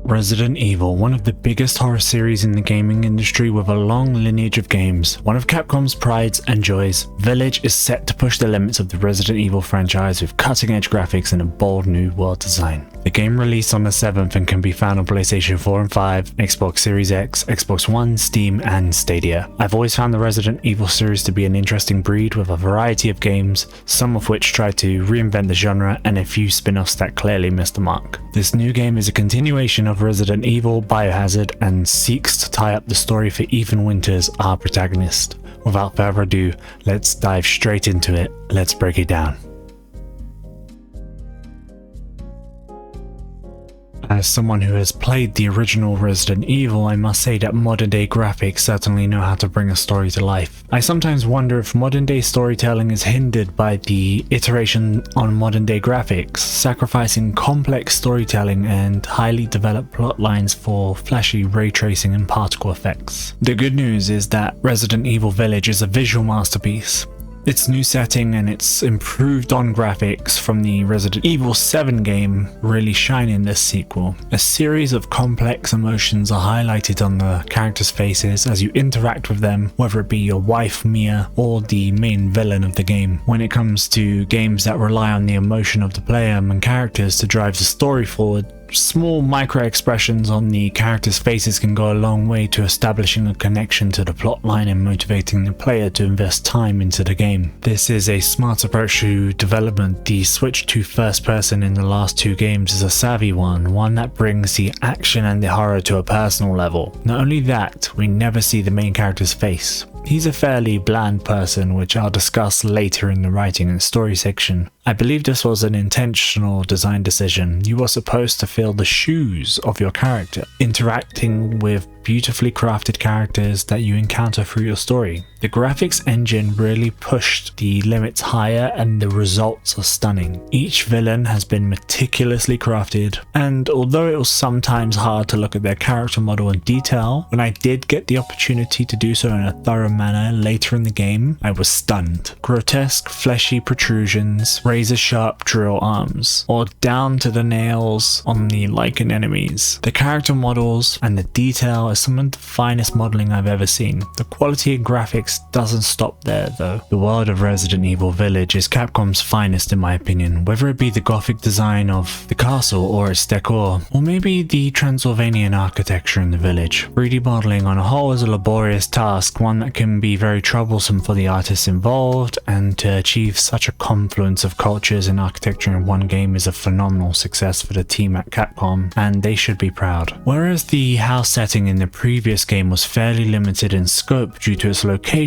Resident Evil, one of the biggest horror series in the gaming industry with a long lineage of games, one of Capcom's prides and joys, Village is set to push the limits of the Resident Evil franchise with cutting-edge graphics and a bold new world design. The game released on the 7th and can be found on PlayStation 4 and 5, Xbox Series X, Xbox One, Steam and Stadia. I've always found the Resident Evil series to be an interesting breed with a variety of games, some of which try to reinvent the genre and a few spin-offs that clearly missed the mark. This new game is a continuation of Resident Evil Biohazard and seeks to tie up the story for Ethan Winters, our protagonist. Without further ado, let's dive straight into it. Let's break it down. As someone who has played the original Resident Evil, I must say that modern day graphics certainly know how to bring a story to life. I sometimes wonder if modern day storytelling is hindered by the iteration on modern day graphics, sacrificing complex storytelling and highly developed plot lines for flashy ray tracing and particle effects. The good news is that Resident Evil Village is a visual masterpiece. Its new setting and its improved on graphics from the Resident Evil 7 game really shine in this sequel. A series of complex emotions are highlighted on the characters' faces as you interact with them, whether it be your wife Mia or the main villain of the game. When it comes to games that rely on the emotion of the player and characters to drive the story forward, small micro expressions on the characters' faces can go a long way to establishing a connection to the plotline and motivating the player to invest time into the game. This is a smart approach to development. The switch to first person in the last two games is a savvy one that brings the action and the horror to a personal level. Not only that, we never see the main character's face. He's a fairly bland person, which I'll discuss later in the writing and story section. I believe this was an intentional design decision. You are supposed to fill the shoes of your character, interacting with beautifully crafted characters that you encounter through your story. The graphics engine really pushed the limits higher and the results are stunning. Each villain has been meticulously crafted, and although it was sometimes hard to look at their character model in detail, when I did get the opportunity to do so in a thorough manner later in the game, I was stunned. Grotesque, fleshy protrusions, razor-sharp drill arms, or down to the nails on the Lycan enemies. The character models and the detail is some of the finest modeling I've ever seen. The quality of graphics doesn't stop there though. The world of Resident Evil Village is Capcom's finest in my opinion, whether it be the gothic design of the castle or its decor, or maybe the Transylvanian architecture in the village. 3D modeling on a whole is a laborious task, one that can be very troublesome for the artists involved, and to achieve such a confluence of cultures and architecture in one game is a phenomenal success for the team at Capcom, and they should be proud. Whereas the house setting in the previous game was fairly limited in scope due to its location,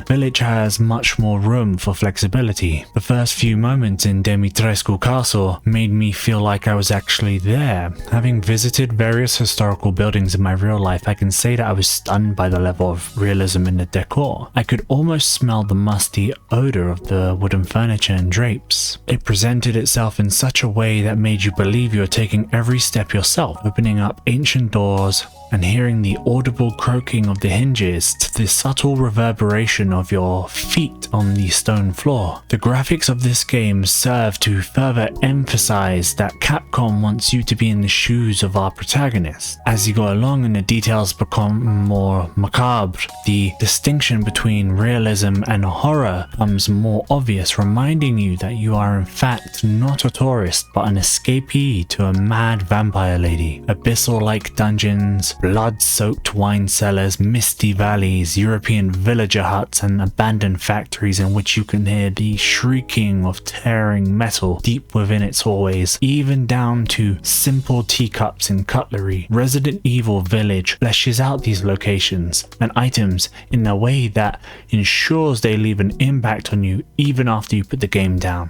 Village has much more room for flexibility. The first few moments in Dimitrescu castle made me feel like I was actually there. Having visited various historical buildings in my real life, I can say that I was stunned by the level of realism in the decor. I could almost smell the musty odor of the wooden furniture and drapes. It presented itself in such a way that made you believe you were taking every step yourself, opening up ancient doors and hearing the audible croaking of the hinges to the subtle reverberation of your feet on the stone floor. The graphics of this game serve to further emphasize that Capcom wants you to be in the shoes of our protagonist. As you go along and the details become more macabre, the distinction between realism and horror becomes more obvious, reminding you that you are in fact not a tourist but an escapee to a mad vampire lady. Abyssal-like dungeons, blood-soaked wine cellars, misty valleys, European villager huts, and abandoned factories in which you can hear the shrieking of tearing metal deep within its hallways, even down to simple teacups and cutlery. Resident Evil Village fleshes out these locations and items in a way that ensures they leave an impact on you even after you put the game down.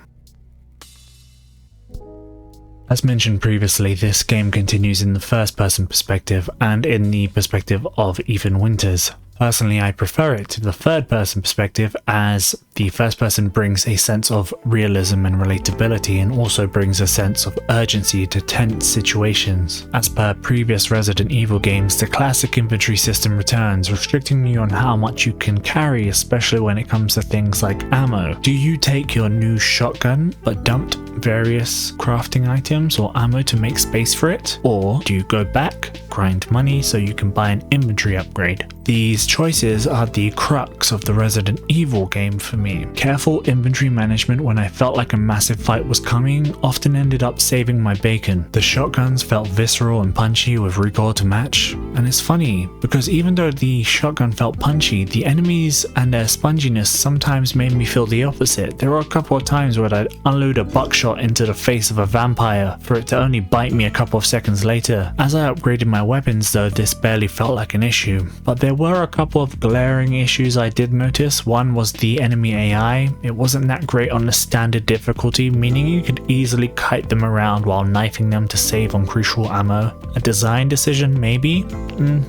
As mentioned previously, this game continues in the first-person perspective and in the perspective of Ethan Winters. Personally, I prefer it to the third person perspective, as the first person brings a sense of realism and relatability, and also brings a sense of urgency to tense situations. As per previous Resident Evil games, the classic inventory system returns, restricting you on how much you can carry, especially when it comes to things like ammo. Do you take your new shotgun but dumped various crafting items or ammo to make space for it? Or do you go back, grind money so you can buy an inventory upgrade? These choices are the crux of the Resident Evil game for me. Careful inventory management when I felt like a massive fight was coming often ended up saving my bacon. The shotguns felt visceral and punchy with recoil to match, and it's funny because even though the shotgun felt punchy, the enemies and their sponginess sometimes made me feel the opposite. There were a couple of times where I'd unload a buckshot into the face of a vampire for it to only bite me a couple of seconds later. As I upgraded my weapons though, this barely felt like an issue, but there were a couple of glaring issues I did notice. One was the enemy AI. It wasn't that great on the standard difficulty, meaning you could easily kite them around while knifing them to save on crucial ammo. A design decision maybe?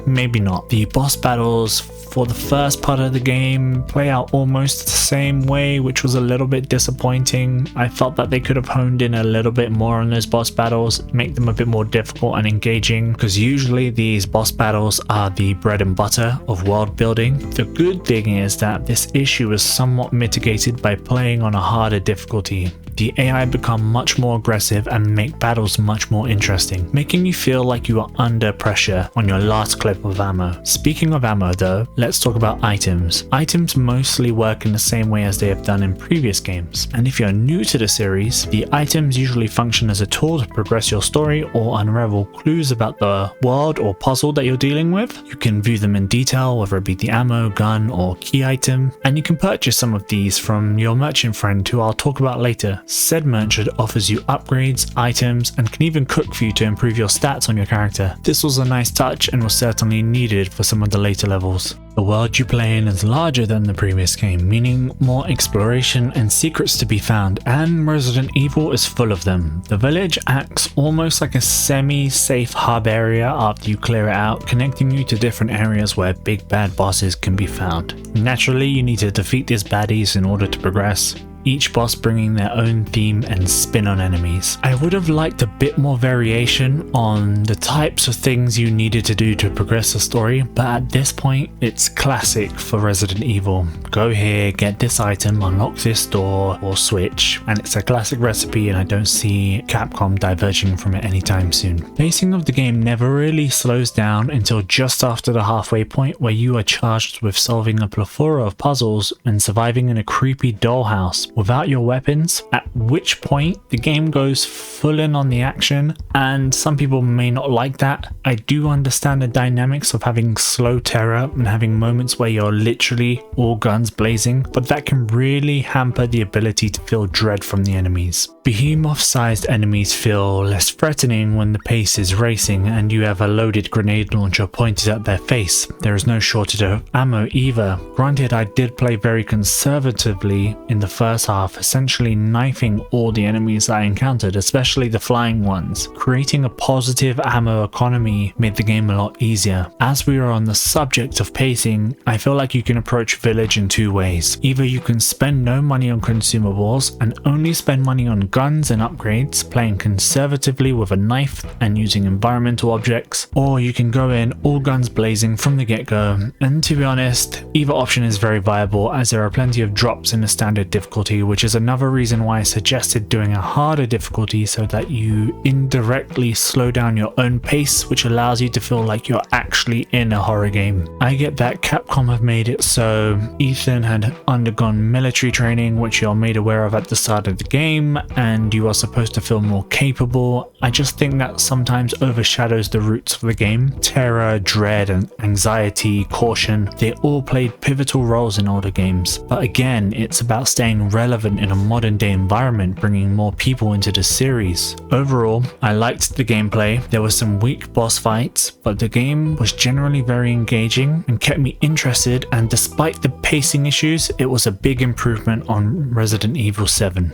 Maybe not. The boss battles for the first part of the game play out almost the same way, which was a little bit disappointing. I felt that they could have honed in a little bit more on those boss battles, make them a bit more difficult and engaging, because usually these boss battles are the bread and butter of world building. The good thing is that this issue is somewhat mitigated by playing on a harder difficulty. The AI become much more aggressive and make battles much more interesting, making you feel like you are under pressure on your last clip of ammo. Speaking of ammo though, let's talk about items. Items mostly work in the same way as they have done in previous games, and if you're new to the series, the items usually function as a tool to progress your story or unravel clues about the world or puzzle that you're dealing with. You can view them in detail, whether it be the ammo, gun, or key item, and you can purchase some of these from your merchant friend, who I'll talk about later. Said merchant offers you upgrades, items, and can even cook for you to improve your stats on your character. This was a nice touch and was certainly needed for some of the later levels. The world you play in is larger than the previous game, meaning more exploration and secrets to be found, and Resident Evil is full of them. The village acts almost like a semi-safe hub area after you clear it out, connecting you to different areas where big bad bosses can be found. Naturally, you need to defeat these baddies in order to progress, each boss bringing their own theme and spin on enemies. I would have liked a bit more variation on the types of things you needed to do to progress the story, but at this point, it's classic for Resident Evil. Go here, get this item, unlock this door or switch, and it's a classic recipe, and I don't see Capcom diverging from it anytime soon. Pacing of the game never really slows down until just after the halfway point, where you are charged with solving a plethora of puzzles and surviving in a creepy dollhouse without your weapons, at which point the game goes full in on the action, and some people may not like that. I do understand the dynamics of having slow terror and having moments where you're literally all guns blazing, but that can really hamper the ability to feel dread from the enemies. Behemoth-sized enemies feel less threatening when the pace is racing and you have a loaded grenade launcher pointed at their face. There is no shortage of ammo either. Granted, I did play very conservatively in the first half, essentially knifing all the enemies I encountered, especially the flying ones. Creating a positive ammo economy made the game a lot easier. As we are on the subject of pacing, I feel like you can approach Village in two ways. Either you can spend no money on consumables and only spend money on guns and upgrades, playing conservatively with a knife and using environmental objects, or you can go in all guns blazing from the get-go. And to be honest, either option is very viable, as there are plenty of drops in the standard difficulty, which is another reason why I suggested doing a harder difficulty, so that you indirectly slow down your own pace, which allows you to feel like you're actually in a horror game. I get that Capcom have made it so Ethan had undergone military training, which you're made aware of at the start of the game, and you are supposed to feel more capable. I just think that sometimes overshadows the roots of the game. Terror, dread, and anxiety, caution, they all played pivotal roles in older games. But again, it's about staying relevant in a modern day environment, bringing more people into the series. Overall, I liked the gameplay. There were some weak boss fights, but the game was generally very engaging and kept me interested, and despite the pacing issues, it was a big improvement on Resident Evil 7.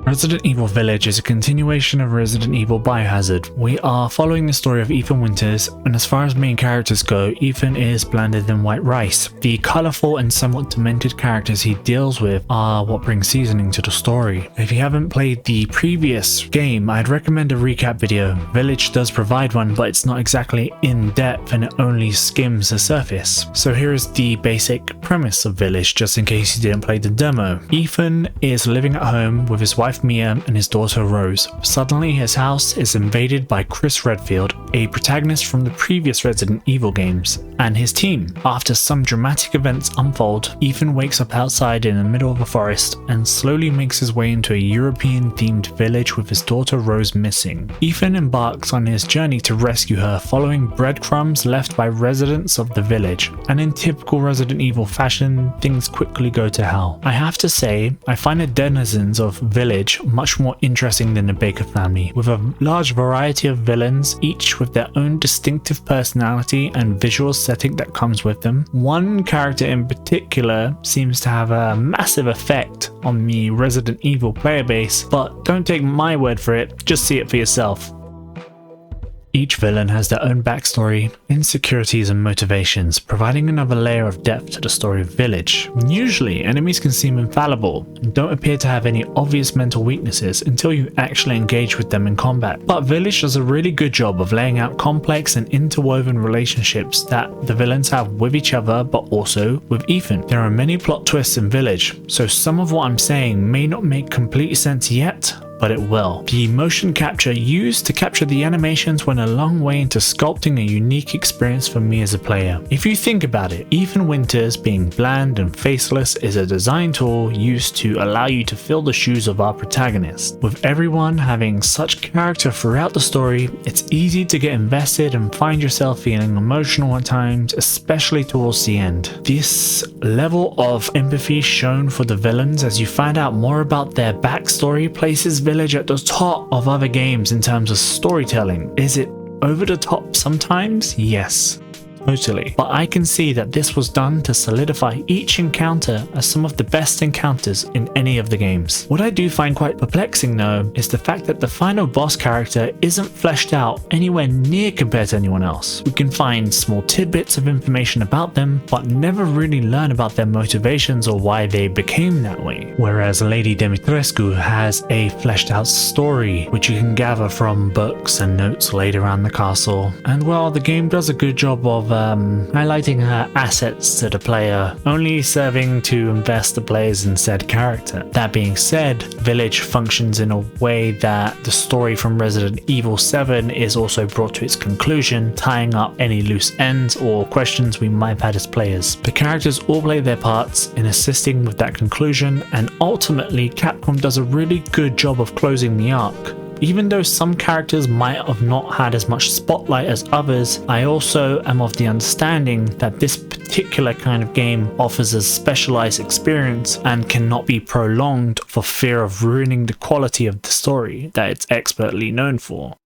Resident Evil Village is a continuation of Resident Evil Biohazard. We are following the story of Ethan Winters, and as far as main characters go, Ethan is blander than white rice. The colourful and somewhat demented characters he deals with are what brings seasoning to the story. If you haven't played the previous game, I'd recommend a recap video. Village does provide one, but it's not exactly in depth and it only skims the surface. So here is the basic premise of Village, just in case you didn't play the demo. Ethan is living at home with his wife Mia and his daughter Rose. Suddenly his house is invaded by Chris Redfield, a protagonist from the previous Resident Evil games, and his team. After some dramatic events unfold, Ethan wakes up outside in the middle of a forest and slowly makes his way into a European-themed village with his daughter Rose missing. Ethan embarks on his journey to rescue her, following breadcrumbs left by residents of the village, and in typical Resident Evil fashion, things quickly go to hell. I have to say, I find the denizens of Village much more interesting than the Baker family, with a large variety of villains, each with their own distinctive personality and visual setting that comes with them. One character in particular seems to have a massive effect on the Resident Evil player base, but don't take my word for it, just see it for yourself. Each villain has their own backstory, insecurities and motivations, providing another layer of depth to the story of Village. Usually, enemies can seem infallible and don't appear to have any obvious mental weaknesses until you actually engage with them in combat. But Village does a really good job of laying out complex and interwoven relationships that the villains have with each other, but also with Ethan. There are many plot twists in Village, so some of what I'm saying may not make complete sense yet, but it will. The motion capture used to capture the animations went a long way into sculpting a unique experience for me as a player. If you think about it, Ethan Winters being bland and faceless is a design tool used to allow you to fill the shoes of our protagonist. With everyone having such character throughout the story, it's easy to get invested and find yourself feeling emotional at times, especially towards the end. This level of empathy shown for the villains as you find out more about their backstory places Village at the top of other games in terms of storytelling. Is it over the top sometimes? Yes. Totally. But I can see that this was done to solidify each encounter as some of the best encounters in any of the games. What I do find quite perplexing though is the fact that the final boss character isn't fleshed out anywhere near compared to anyone else. We can find small tidbits of information about them, but never really learn about their motivations or why they became that way. Whereas Lady Dimitrescu has a fleshed out story, which you can gather from books and notes laid around the castle. And while the game does a good job of highlighting her assets to the player, only serving to invest the players in said character. That being said, Village functions in a way that the story from Resident Evil 7 is also brought to its conclusion, tying up any loose ends or questions we might have had as players. The characters all play their parts in assisting with that conclusion, and ultimately Capcom does a really good job of closing the arc. Even though some characters might have not had as much spotlight as others, I also am of the understanding that this particular kind of game offers a specialized experience and cannot be prolonged for fear of ruining the quality of the story that it's expertly known for.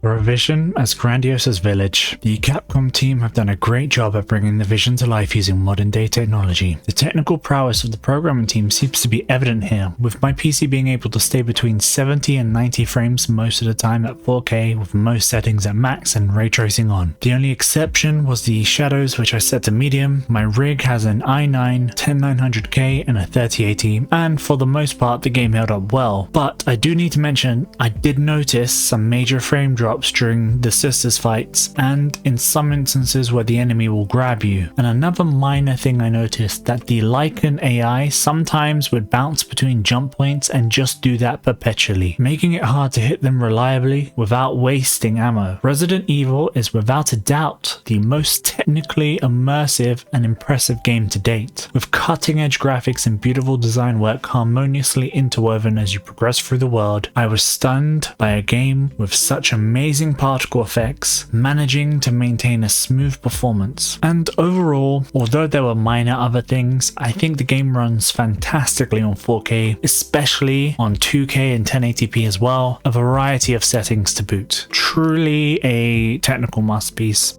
For a vision as grandiose as Village, the Capcom team have done a great job at bringing the vision to life using modern day technology. The technical prowess of the programming team seems to be evident here, with my PC being able to stay between 70 and 90 frames most of the time at 4K with most settings at max and ray tracing on. The only exception was the shadows, which I set to medium. My rig has an i9 10900K and a 3080, and for the most part the game held up well. But I do need to mention, I did notice some major frame drops during the sisters fights, and in some instances where the enemy will grab you. And another minor thing I noticed, that the Lycan AI sometimes would bounce between jump points and just do that perpetually, making it hard to hit them reliably without wasting ammo. Resident Evil is without a doubt the most technically immersive and impressive game to date, with cutting edge graphics and beautiful design work harmoniously interwoven as you progress through the world. I was stunned by a game with such amazing particle effects, managing to maintain a smooth performance. And overall, although there were minor other things, I think the game runs fantastically on 4K, especially on 2K and 1080p as well, a variety of settings to boot. Truly a technical masterpiece.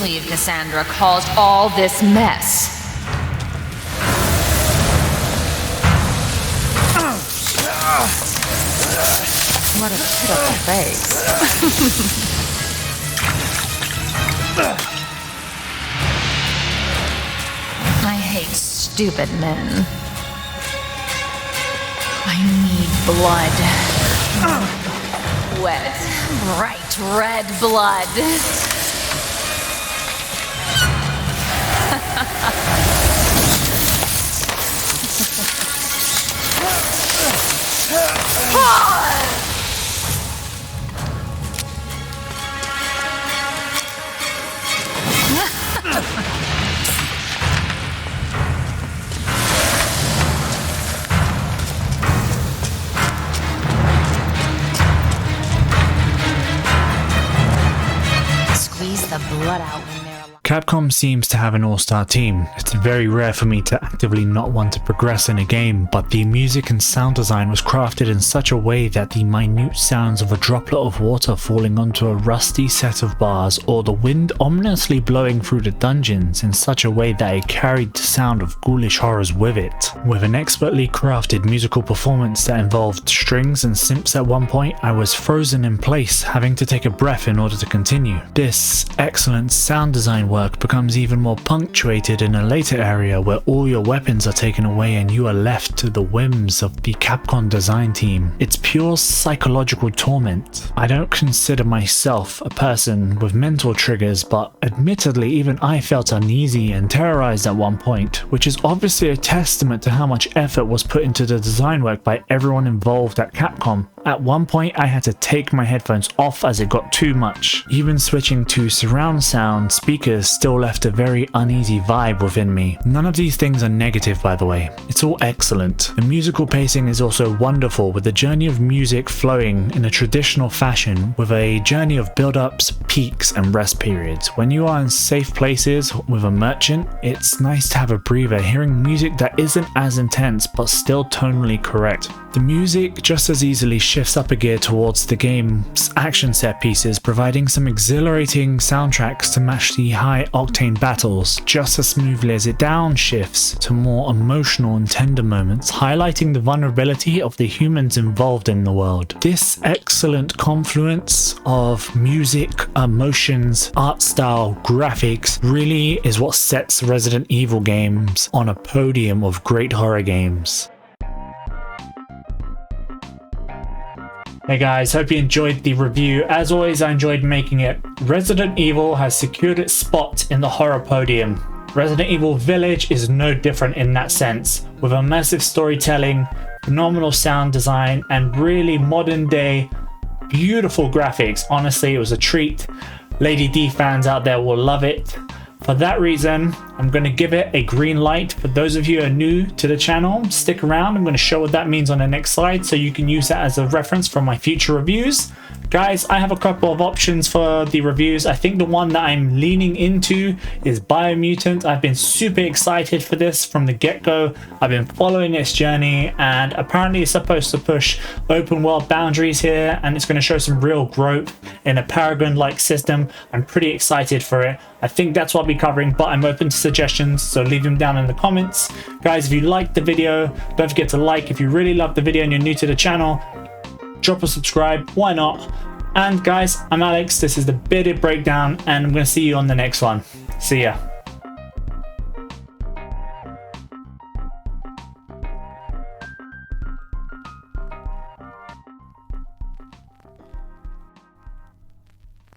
believe Cassandra caused all this mess. What a pitiful face. I hate stupid men. I need blood. Wet, bright red blood. Squeeze the blood out when they're alive. Capcom seems to have an all-star team. It's very rare for me to actively not want to progress in a game, but the music and sound design was crafted in such a way that the minute sounds of a droplet of water falling onto a rusty set of bars, or the wind ominously blowing through the dungeons in such a way that it carried the sound of ghoulish horrors with it. With an expertly crafted musical performance that involved strings and synths at one point, I was frozen in place, having to take a breath in order to continue. This excellent sound design work becomes even more punctuated in a later area where all your weapons are taken away and you are left to the whims of the Capcom design team. It's pure psychological torment. I don't consider myself a person with mental triggers, but admittedly even I felt uneasy and terrorized at one point, which is obviously a testament to how much effort was put into the design work by everyone involved at Capcom. At one point I had to take my headphones off as it got too much. Even switching to surround sound speakers still left a very uneasy vibe within me. None of these things are negative, by the way. It's all excellent. The musical pacing is also wonderful, with the journey of music flowing in a traditional fashion with a journey of build-ups, peaks and rest periods. When you are in safe places with a merchant, it's nice to have a breather, hearing music that isn't as intense but still tonally correct. The music just as easily shifts up a gear towards the game's action set pieces, providing some exhilarating soundtracks to match the high-octane battles, just as smoothly as it downshifts to more emotional and tender moments, highlighting the vulnerability of the humans involved in the world. This excellent confluence of music, emotions, art style, graphics really is what sets Resident Evil games on a podium of great horror games. Hey guys, hope you enjoyed the review. As always, I enjoyed making it. Resident Evil has secured its spot in the horror podium. Resident Evil Village is no different in that sense, with immersive storytelling, phenomenal sound design, and really modern day, beautiful graphics. Honestly, it was a treat. Lady D fans out there will love it. For that reason, I'm going to give it a green light. For those of you who are new to the channel, stick around. I'm going to show what that means on the next slide so you can use that as a reference for my future reviews. Guys, I have a couple of options for the reviews. I think the one that I'm leaning into is Biomutant. I've been super excited for this from the get-go. I've been following its journey, and apparently it's supposed to push open world boundaries here, and it's going to show some real growth in a Paragon-like system. I'm pretty excited for it. I think that's what I'll be covering, but I'm open to suggestions, so leave them down in the comments. Guys, if you liked the video, don't forget to like. If you really loved the video and you're new to the channel, drop a subscribe, why not? And guys, I'm Alex, this is the Bearded Breakdown, and I'm going to see you on the next one. See ya.